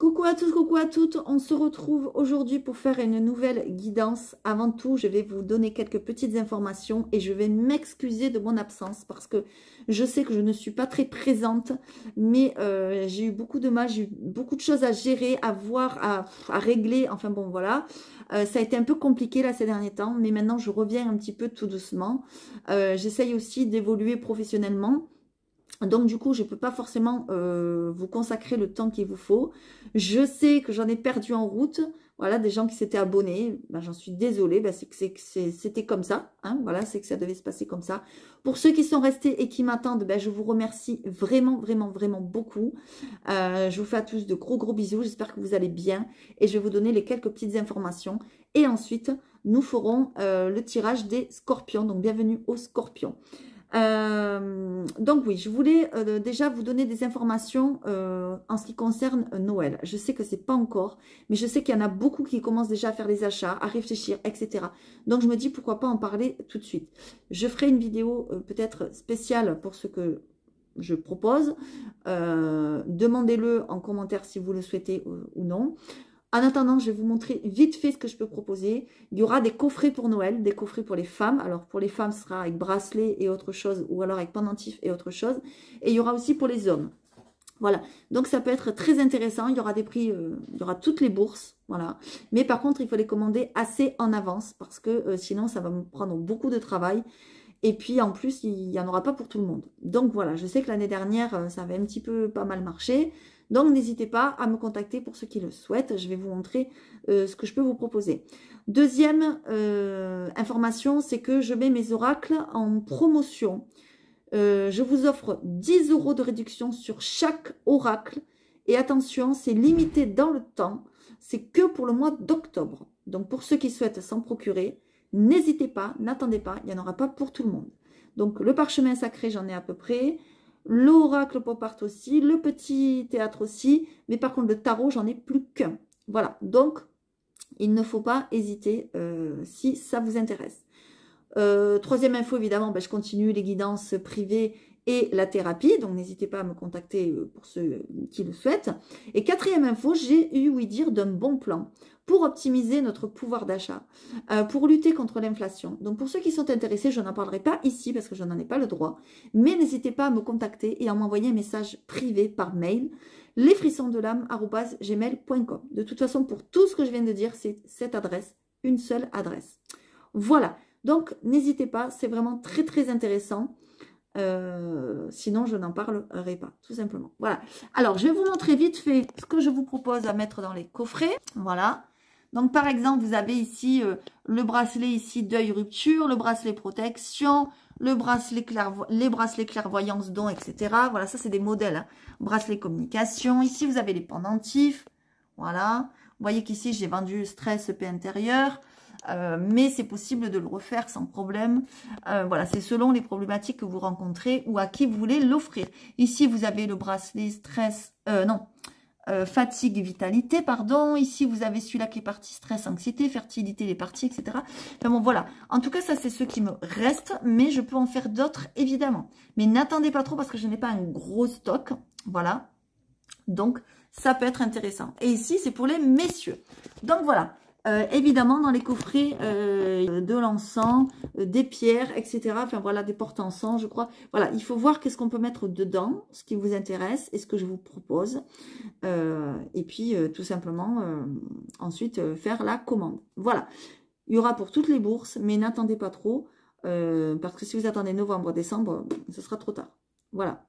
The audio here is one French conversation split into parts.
Coucou à tous, coucou à toutes, on se retrouve aujourd'hui pour faire une nouvelle guidance. Avant tout, je vais vous donner quelques petites informations et je vais m'excuser de mon absence parce que je sais que je ne suis pas très présente, mais j'ai eu beaucoup de mal, j'ai eu beaucoup de choses à gérer, à voir, à régler, enfin bon voilà. Ça a été un peu compliqué là ces derniers temps, mais maintenant je reviens un petit peu tout doucement. J'essaye aussi d'évoluer professionnellement. Donc du coup, je ne peux pas forcément vous consacrer le temps qu'il vous faut. Je sais que j'en ai perdu en route. Voilà, des gens qui s'étaient abonnés. Ben, j'en suis désolée. Ben, c'était comme ça. Hein, voilà, c'est que ça devait se passer comme ça. Pour ceux qui sont restés et qui m'attendent, ben, je vous remercie vraiment, vraiment, vraiment beaucoup. Je vous fais à tous de gros, gros bisous. J'espère que vous allez bien. Et je vais vous donner les quelques petites informations. Et ensuite, nous ferons le tirage des scorpions. Donc, bienvenue aux scorpions. Donc oui, je voulais déjà vous donner des informations en ce qui concerne Noël. Je sais que c'est pas encore, mais je sais qu'il y en a beaucoup qui commencent déjà à faire les achats, à réfléchir, etc. Donc je me dis pourquoi pas en parler tout de suite. Je ferai une vidéo peut-être spéciale pour ce que je propose. Demandez-le en commentaire si vous le souhaitez ou non. En attendant, je vais vous montrer vite fait ce que je peux proposer. Il y aura des coffrets pour Noël, des coffrets pour les femmes. Alors, pour les femmes, ce sera avec bracelet et autre chose, ou alors avec pendentif et autre chose. Et il y aura aussi pour les hommes. Voilà. Donc, ça peut être très intéressant. Il y aura des prix, il y aura toutes les bourses. Voilà. Mais par contre, il faut les commander assez en avance parce que sinon, ça va me prendre beaucoup de travail. Et puis, en plus, il n'y en aura pas pour tout le monde. Donc, voilà. Je sais que l'année dernière, ça avait un petit peu pas mal marché. Donc, n'hésitez pas à me contacter pour ceux qui le souhaitent. Je vais vous montrer ce que je peux vous proposer. Deuxième information, c'est que je mets mes oracles en promotion. Je vous offre 10 € de réduction sur chaque oracle. Et attention, c'est limité dans le temps. C'est que pour le mois d'octobre. Donc, pour ceux qui souhaitent s'en procurer, n'hésitez pas, n'attendez pas. Il n'y en aura pas pour tout le monde. Donc, le parchemin sacré, j'en ai à peu près. L'oracle pop art aussi, le petit théâtre aussi, mais par contre le tarot, j'en ai plus qu'un. Voilà, donc il ne faut pas hésiter si ça vous intéresse. Troisième info, évidemment, ben, je continue les guidances privées et la thérapie, donc n'hésitez pas à me contacter pour ceux qui le souhaitent. Et quatrième info, j'ai eu ouï dire d'un bon plan pour optimiser notre pouvoir d'achat, pour lutter contre l'inflation. Donc pour ceux qui sont intéressés, je n'en parlerai pas ici parce que je n'en ai pas le droit, mais n'hésitez pas à me contacter et à m'envoyer un message privé par mail, lesfrissonsdelame@gmail.com. De toute façon, pour tout ce que je viens de dire, c'est cette adresse, une seule adresse. Voilà, donc n'hésitez pas, c'est vraiment très très intéressant. Sinon je n'en parlerai pas, tout simplement. Voilà, alors je vais vous montrer vite fait ce que je vous propose à mettre dans les coffrets. Voilà, donc par exemple vous avez ici le bracelet ici deuil rupture, le bracelet protection, le bracelet les bracelets clairvoyance don, etc. Voilà, ça c'est des modèles, hein. Bracelet communication, ici vous avez les pendentifs. Voilà, vous voyez qu'ici j'ai vendu stress paix intérieure. Mais c'est possible de le refaire sans problème. Voilà, c'est selon les problématiques que vous rencontrez ou à qui vous voulez l'offrir. Ici, vous avez le bracelet stress, fatigue et vitalité, pardon. Ici, vous avez celui-là qui est parti stress, anxiété, fertilité, les parties, etc. Enfin bon, voilà. En tout cas, ça, c'est ceux qui me restent, mais je peux en faire d'autres, évidemment. Mais n'attendez pas trop parce que je n'ai pas un gros stock. Voilà. Donc, ça peut être intéressant. Et ici, c'est pour les messieurs. Donc, voilà. Évidemment, dans les coffrets, de l'encens, des pierres, etc. Enfin, voilà, des porte-encens, je crois. Voilà, il faut voir qu'est-ce qu'on peut mettre dedans, ce qui vous intéresse et ce que je vous propose. Et puis, tout simplement, ensuite, faire la commande. Voilà. Il y aura pour toutes les bourses, mais n'attendez pas trop. Parce que si vous attendez novembre, décembre, ce sera trop tard. Voilà.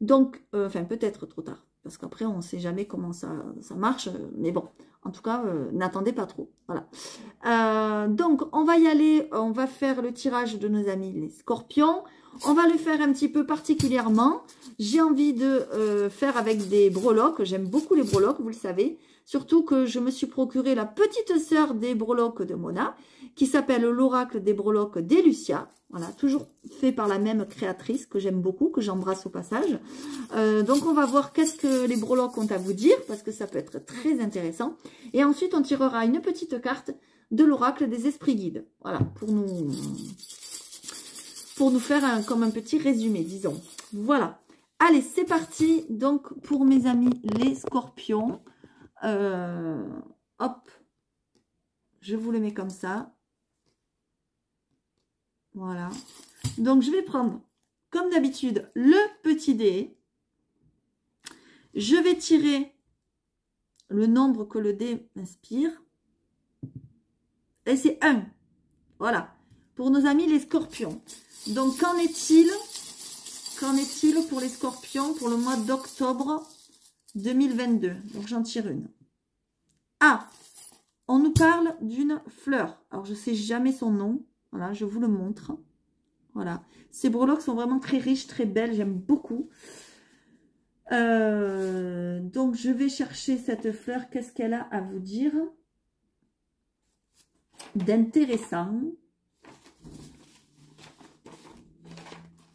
Donc, enfin, peut-être trop tard. Parce qu'après, on ne sait jamais comment ça marche. Mais bon, en tout cas, n'attendez pas trop. Voilà. Donc, on va y aller. On va faire le tirage de nos amis les scorpions. On va le faire un petit peu particulièrement. J'ai envie de faire avec des breloques. J'aime beaucoup les breloques, vous le savez. Surtout que je me suis procuré la petite sœur des breloques de Mona, qui s'appelle l'oracle des breloques d'Elucia. Voilà, toujours fait par la même créatrice que j'aime beaucoup, que j'embrasse au passage. Donc, on va voir qu'est-ce que les breloques ont à vous dire, parce que ça peut être très intéressant. Et ensuite, on tirera une petite carte de l'oracle des esprits guides. Voilà, pour nous faire comme un petit résumé, disons. Voilà. Allez, c'est parti. Donc, pour mes amis, les scorpions. Hop. Je vous le mets comme ça. Voilà. Donc, je vais prendre, comme d'habitude, le petit dé. Je vais tirer le nombre que le dé inspire. Et c'est 1. Voilà. Pour nos amis, les scorpions. Donc, qu'en est-il pour les scorpions pour le mois d'octobre 2022? Donc, j'en tire une. Ah, on nous parle d'une fleur. Alors, je ne sais jamais son nom. Voilà, je vous le montre. Voilà. Ces breloques sont vraiment très riches, très belles. J'aime beaucoup. Donc, je vais chercher cette fleur. Qu'est-ce qu'elle a à vous dire d'intéressant?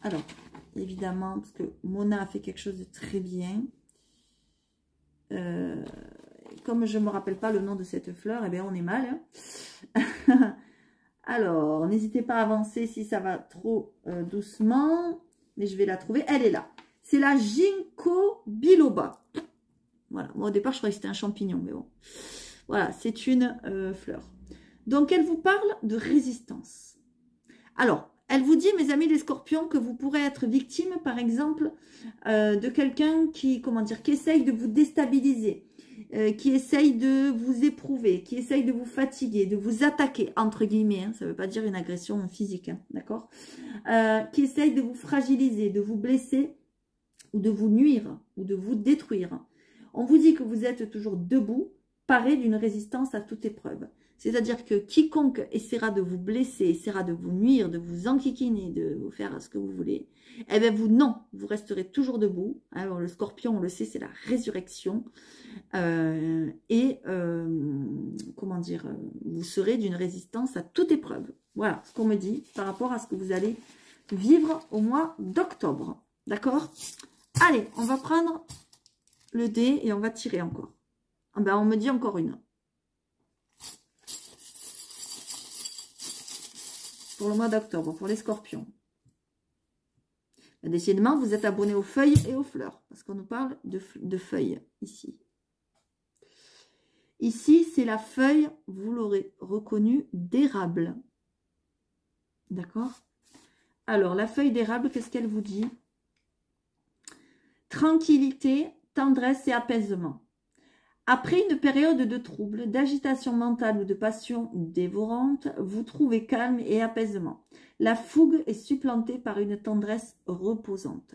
Alors, évidemment, parce que Mona a fait quelque chose de très bien. Comme je ne me rappelle pas le nom de cette fleur, eh bien, on est mal. Hein. Alors, n'hésitez pas à avancer si ça va trop doucement. Mais je vais la trouver. Elle est là. C'est la Ginkgo biloba. Voilà. Moi, au départ, je croyais que c'était un champignon. Mais bon. Voilà, c'est une fleur. Donc, elle vous parle de résistance. Alors, elle vous dit, mes amis les scorpions, que vous pourrez être victime, par exemple, de quelqu'un qui, qui essaye de vous déstabiliser, qui essaye de vous éprouver, qui essaye de vous fatiguer, de vous attaquer, entre guillemets, hein, ça ne veut pas dire une agression physique, hein, d'accord, qui essaye de vous fragiliser, de vous blesser, ou de vous nuire, ou de vous détruire. On vous dit que vous êtes toujours debout, paré d'une résistance à toute épreuve. C'est-à-dire que quiconque essaiera de vous blesser, essaiera de vous nuire, de vous enquiquiner, de vous faire ce que vous voulez, eh bien vous, non, vous resterez toujours debout. Alors le scorpion, on le sait, c'est la résurrection. Comment dire, vous serez d'une résistance à toute épreuve. Voilà ce qu'on me dit par rapport à ce que vous allez vivre au mois d'octobre. D'accord? Allez, on va prendre le dé et on va tirer encore. Ah ben, on me dit encore une. Pour le mois d'octobre, pour les scorpions. Décidément, vous êtes abonné aux feuilles et aux fleurs. Parce qu'on nous parle de feuilles ici. Ici, c'est la feuille, vous l'aurez reconnu, d'érable. D'accord? Alors, la feuille d'érable, qu'est-ce qu'elle vous dit? Tranquillité, tendresse et apaisement. Après une période de trouble, d'agitation mentale ou de passion dévorante, vous trouvez calme et apaisement. La fougue est supplantée par une tendresse reposante.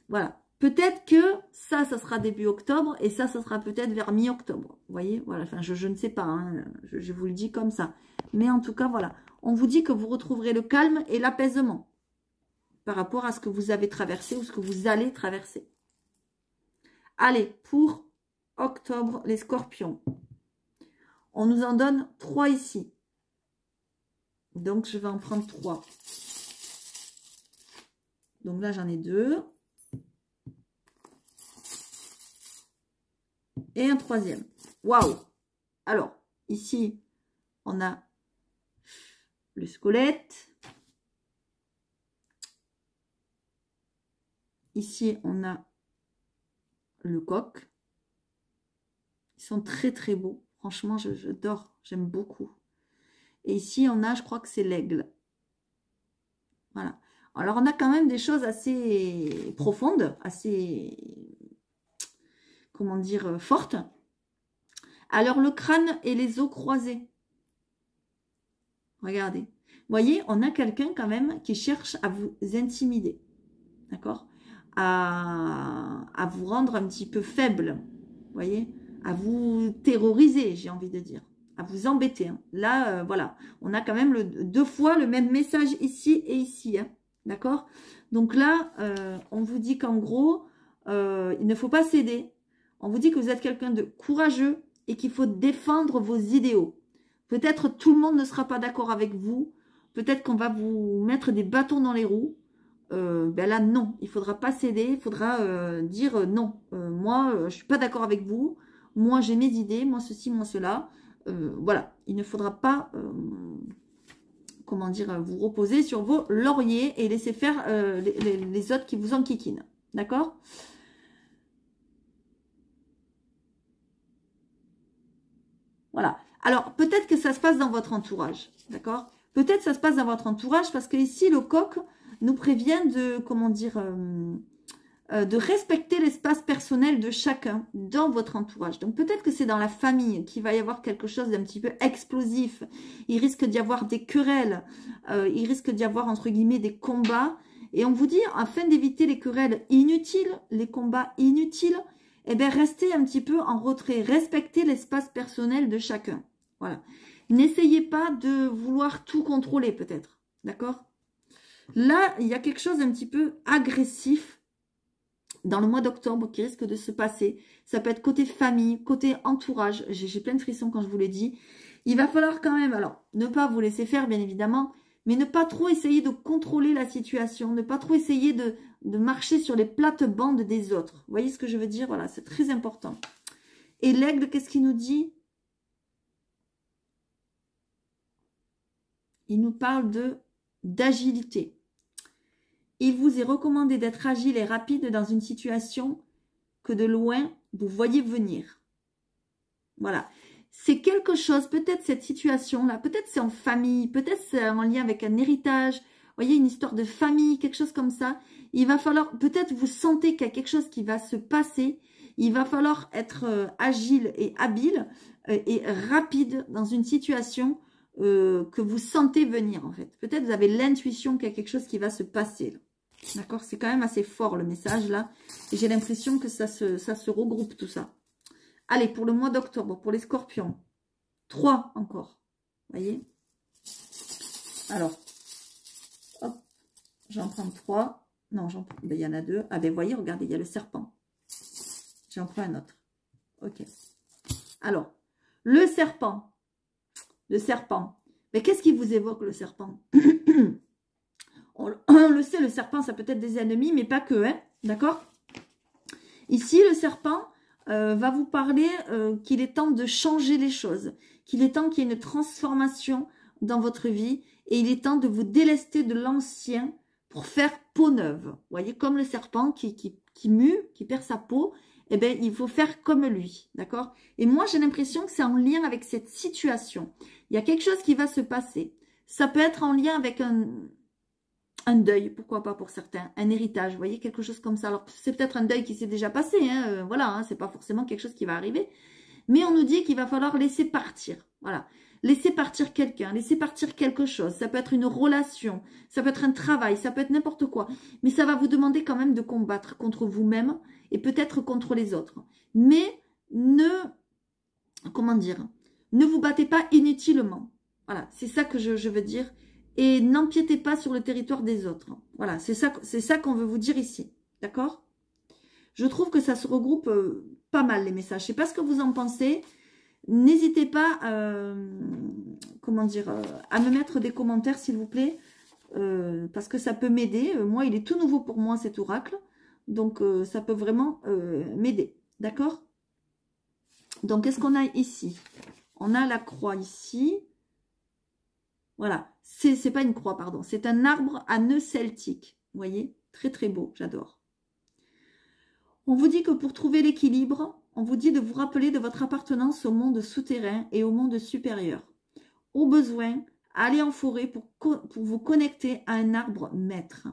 Voilà. Peut-être que ça sera début octobre et ça sera peut-être vers mi-octobre. Vous voyez, voilà. Enfin, je ne sais pas. Hein, je vous le dis comme ça. Mais en tout cas, voilà. On vous dit que vous retrouverez le calme et l'apaisement par rapport à ce que vous avez traversé ou ce que vous allez traverser. Allez, pour octobre, les scorpions. On nous en donne 3 ici. Donc, je vais en prendre 3. Donc là, j'en ai 2. Et un troisième. Waouh! Alors, ici, on a le squelette. Ici, on a le coq. Ils sont très très beaux. Franchement, j'adore. J'aime beaucoup. Et ici, on a, je crois que c'est l'aigle. Voilà. Alors, on a quand même des choses assez profondes, assez, comment dire, fortes. Alors, le crâne et les os croisés. Regardez. Vous voyez, on a quelqu'un quand même qui cherche à vous intimider. D'accord? À vous rendre un petit peu faible. Vous voyez? À vous terroriser, j'ai envie de dire. À vous embêter. Hein. Là, voilà. On a quand même 2 fois le même message ici et ici. Hein. D'accord? Donc là, on vous dit qu'en gros, il ne faut pas céder. On vous dit que vous êtes quelqu'un de courageux et qu'il faut défendre vos idéaux. Peut-être tout le monde ne sera pas d'accord avec vous. Peut-être qu'on va vous mettre des bâtons dans les roues. Ben là, non. Il ne faudra pas céder. Il faudra dire non. Moi, je ne suis pas d'accord avec vous. Moi, j'ai mes idées. Moi, ceci, moi, cela. Voilà. Il ne faudra pas, comment dire, vous reposer sur vos lauriers et laisser faire les autres qui vous enquiquinent. D'accord? Voilà. Alors, peut-être que ça se passe dans votre entourage. D'accord? Peut-être que ça se passe dans votre entourage parce que ici, le coq nous prévient de, comment dire, de respecter l'espace personnel de chacun dans votre entourage. Donc, peut-être que c'est dans la famille qu'il va y avoir quelque chose d'un petit peu explosif. Il risque d'y avoir des querelles. Il risque d'y avoir, entre guillemets, des combats. Et on vous dit, afin d'éviter les querelles inutiles, les combats inutiles, eh bien, restez un petit peu en retrait. Respectez l'espace personnel de chacun. Voilà. N'essayez pas de vouloir tout contrôler, peut-être. D'accord? Là, il y a quelque chose d'un petit peu agressif dans le mois d'octobre qui risque de se passer. Ça peut être côté famille, côté entourage. J'ai plein de frissons quand je vous l'ai dit. Il va falloir quand même, alors, ne pas vous laisser faire, bien évidemment, mais ne pas trop essayer de contrôler la situation, ne pas trop essayer de marcher sur les plates-bandes des autres. Vous voyez ce que je veux dire? Voilà, c'est très important. Et l'aigle, qu'est-ce qu'il nous dit? Il nous parle d'agilité. Il vous est recommandé d'être agile et rapide dans une situation que de loin, vous voyez venir. Voilà. C'est quelque chose, peut-être cette situation-là, peut-être c'est en famille, peut-être c'est en lien avec un héritage, vous voyez, une histoire de famille, quelque chose comme ça. Il va falloir, peut-être vous sentez qu'il y a quelque chose qui va se passer. Il va falloir être agile et habile et rapide dans une situation que vous sentez venir, en fait. Peut-être vous avez l'intuition qu'il y a quelque chose qui va se passer. D'accord? C'est quand même assez fort, le message, là. Et j'ai l'impression que ça se regroupe, tout ça. Allez, pour le mois d'octobre, pour les scorpions. 3 encore. Vous voyez? Alors, hop, j'en prends 3. Non, ben, il y en a 2. Ah ben, vous voyez, regardez, il y a le serpent. J'en prends un autre. Ok. Alors, le serpent. Le serpent. Mais qu'est-ce qui vous évoque, le serpent? On le sait, le serpent, ça peut être des ennemis, mais pas que, hein. D'accord? Ici, le serpent va vous parler qu'il est temps de changer les choses, qu'il est temps qu'il y ait une transformation dans votre vie et il est temps de vous délester de l'ancien pour faire peau neuve. Vous voyez, comme le serpent qui mue, qui perd sa peau, eh bien, il faut faire comme lui, d'accord? Et moi, j'ai l'impression que c'est en lien avec cette situation. Il y a quelque chose qui va se passer. Ça peut être en lien avec un deuil, pourquoi pas pour certains, un héritage, vous voyez, quelque chose comme ça. Alors, c'est peut-être un deuil qui s'est déjà passé, hein, voilà, hein, c'est pas forcément quelque chose qui va arriver, mais on nous dit qu'il va falloir laisser partir, voilà, laisser partir quelqu'un, laisser partir quelque chose, ça peut être une relation, ça peut être un travail, ça peut être n'importe quoi, mais ça va vous demander quand même de combattre contre vous-même et peut-être contre les autres, mais comment dire, ne vous battez pas inutilement, voilà, c'est ça que je veux dire. Et n'empiétez pas sur le territoire des autres. Voilà, c'est ça qu'on veut vous dire ici. D'accord? Je trouve que ça se regroupe pas mal, les messages. Je ne sais pas ce que vous en pensez. N'hésitez pas, comment dire, à me mettre des commentaires, s'il vous plaît. Parce que ça peut m'aider. Moi, il est tout nouveau pour moi, cet oracle. Donc, ça peut vraiment m'aider. D'accord? Donc, qu'est-ce qu'on a ici? On a la croix ici. Voilà, c'est pas une croix, pardon. C'est un arbre à nœud celtique. Vous voyez? Très, très beau, j'adore. On vous dit que pour trouver l'équilibre, on vous dit de vous rappeler de votre appartenance au monde souterrain et au monde supérieur. Au besoin, allez en forêt pour vous connecter à un arbre maître.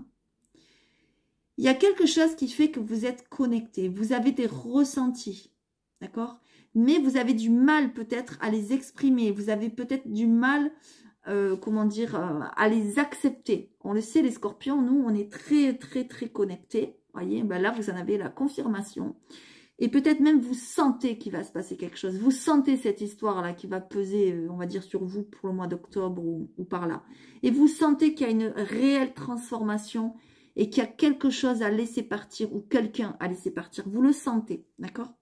Il y a quelque chose qui fait que vous êtes connecté. Vous avez des ressentis, d'accord? Mais vous avez du mal peut-être à les exprimer. Vous avez peut-être du mal... comment dire, à les accepter. On le sait, les scorpions, nous, on est très, très, très connectés. Voyez, ben là, vous en avez la confirmation. Et peut-être même, vous sentez qu'il va se passer quelque chose. Vous sentez cette histoire-là qui va peser, on va dire, sur vous pour le mois d'octobre ou par là. Et vous sentez qu'il y a une réelle transformation et qu'il y a quelque chose à laisser partir ou quelqu'un à laisser partir. Vous le sentez, d'accord?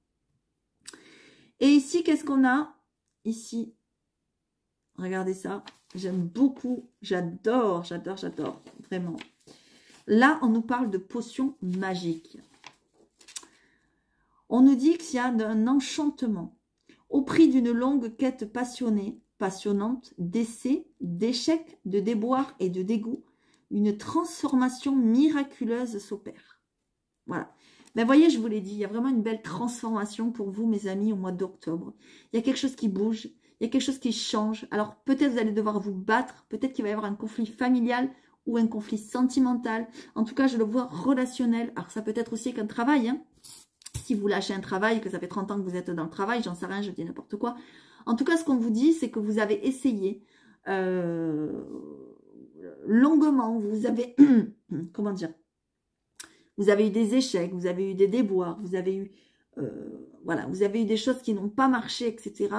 Et ici, qu'est-ce qu'on a? Ici, regardez ça. J'aime beaucoup, j'adore, j'adore, j'adore, vraiment. Là, on nous parle de potions magiques. On nous dit qu'il y a un enchantement. Au prix d'une longue quête passionnante, d'essais, d'échecs, de déboires et de dégoûts, une transformation miraculeuse s'opère. Voilà. Ben, voyez, je vous l'ai dit, il y a vraiment une belle transformation pour vous, mes amis, au mois d'octobre. Il y a quelque chose qui bouge, il y a quelque chose qui change. Alors, peut-être vous allez devoir vous battre, peut-être qu'il va y avoir un conflit familial ou un conflit sentimental. En tout cas, je le vois relationnel. Alors, ça peut être aussi qu'un travail, hein. Si vous lâchez un travail, que ça fait 30 ans que vous êtes dans le travail, j'en sais rien, je dis n'importe quoi. En tout cas, ce qu'on vous dit, c'est que vous avez essayé longuement, vous avez, comment dire, vous avez eu des échecs, vous avez eu des déboires, vous avez eu, voilà, vous avez eu des choses qui n'ont pas marché, etc.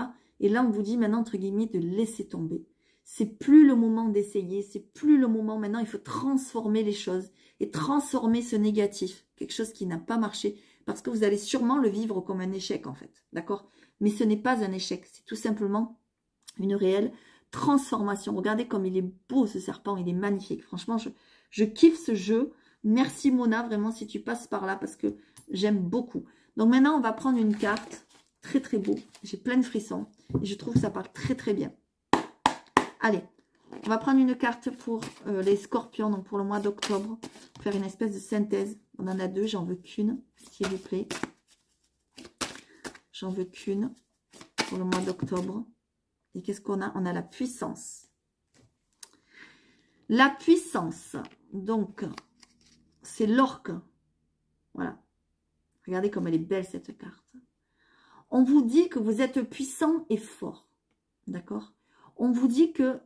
Et là, on vous dit maintenant, entre guillemets, de laisser tomber. C'est plus le moment d'essayer, c'est plus le moment. Maintenant, il faut transformer les choses et transformer ce négatif, quelque chose qui n'a pas marché, parce que vous allez sûrement le vivre comme un échec, en fait, d'accord? Mais ce n'est pas un échec, c'est tout simplement une réelle transformation. Regardez comme il est beau, ce serpent, il est magnifique. Franchement, je kiffe ce jeu. Merci Mona, vraiment, si tu passes par là, parce que j'aime beaucoup. Donc maintenant, on va prendre une carte. Très, très beau. J'ai plein de frissons. Et je trouve que ça parle très, très bien. Allez, on va prendre une carte pour les scorpions, donc pour le mois d'octobre. Faire une espèce de synthèse. On en a deux, j'en veux qu'une, s'il vous plaît. J'en veux qu'une pour le mois d'octobre. Et qu'est-ce qu'on a? On a la puissance. La puissance. Donc, c'est l'orque. Voilà. Regardez comme elle est belle, cette carte. On vous dit que vous êtes puissant et fort. D'accord? On vous dit que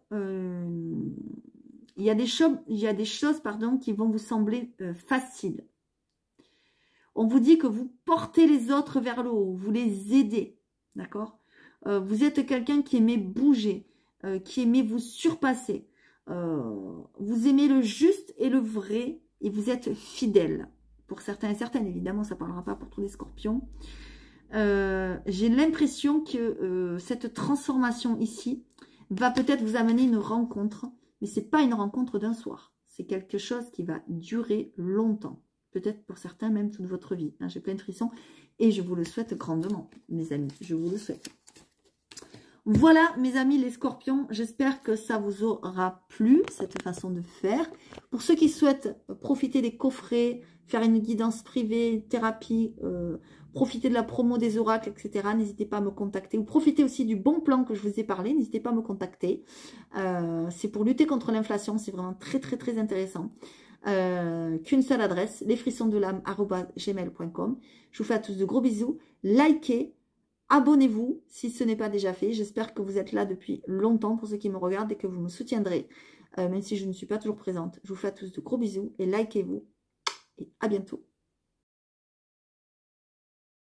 il y a des choses pardon, qui vont vous sembler faciles. On vous dit que vous portez les autres vers le haut. Vous les aidez. D'accord? Vous êtes quelqu'un qui aimait bouger, qui aimait vous surpasser. Vous aimez le juste et le vrai et vous êtes fidèle. Pour certains et certaines, évidemment, ça ne parlera pas pour tous les scorpions. J'ai l'impression que cette transformation ici va peut-être vous amener une rencontre, mais ce n'est pas une rencontre d'un soir. C'est quelque chose qui va durer longtemps. Peut-être pour certains même toute votre vie. Hein, j'ai plein de frissons et je vous le souhaite grandement, mes amis. Je vous le souhaite. Voilà, mes amis les scorpions, j'espère que ça vous aura plu, cette façon de faire. Pour ceux qui souhaitent profiter des coffrets, faire une guidance privée, thérapie, profiter de la promo des oracles, etc., n'hésitez pas à me contacter. Ou profitez aussi du bon plan que je vous ai parlé, n'hésitez pas à me contacter. C'est pour lutter contre l'inflation, c'est vraiment très, très, très intéressant. Qu'une seule adresse, lesfrissonsdelame@gmail.com. Je vous fais à tous de gros bisous. Likez. Abonnez-vous si ce n'est pas déjà fait. J'espère que vous êtes là depuis longtemps pour ceux qui me regardent et que vous me soutiendrez, même si je ne suis pas toujours présente. Je vous fais à tous de gros bisous et likez-vous. Et à bientôt.